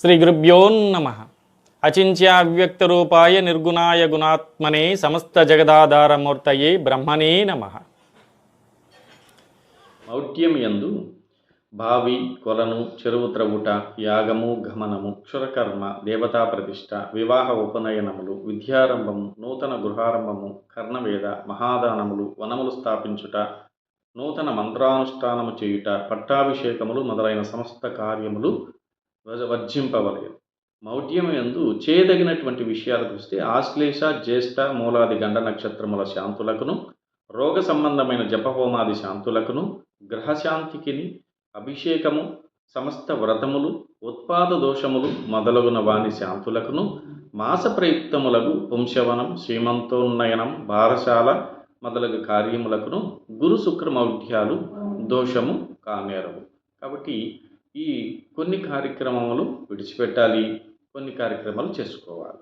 శ్రీ గురుభ్యో నమ. అచింత్యావ్యక్తరూపాయ నిర్గుణాయ గుణాత్మనే సమస్త జగదాధారమూర్తయే బ్రహ్మణే నమ. మౌఢ్యం యందు బావి, కొలను, చెరువు త్రవ్వుట, యాగము, గమనము, క్షురకర్మ, దేవతా ప్రతిష్ఠ, వివాహ ఉపనయనములు, విద్యారంభము, నూతన గృహారంభము, కర్ణవేద, మహాదానములు, వనములు స్థాపించుట, నూతన మంత్రానుష్ఠానము చేయుట, పట్టాభిషేకములు మొదలైన సమస్త కార్యములు వర్జింపవలెను. మౌఢ్యము యందు చేయదగినటువంటి విషయాలకు వస్తే ఆశ్లేష, జ్యేష్ఠ, మూలాది గండ నక్షత్రముల శాంతులకును, రోగ సంబంధమైన జపహోమాది శాంతులకును, గ్రహశాంతికిని, అభిషేకము, సమస్త వ్రతములు, ఉత్పాద దోషములు మొదలగున వాని శాంతులకును, మాస ప్రయుక్తములకు వంశవనం, శ్రీమంతోన్నయనం, బారశాల మొదలగు కార్యములకును గురు శుక్ర మౌఢ్యాలు దోషము కానేరవు. కాబట్టి ఈ కొన్ని కార్యక్రమములు విడిచిపెట్టాలి, కొన్ని కార్యక్రమాలు చేసుకోవాలి.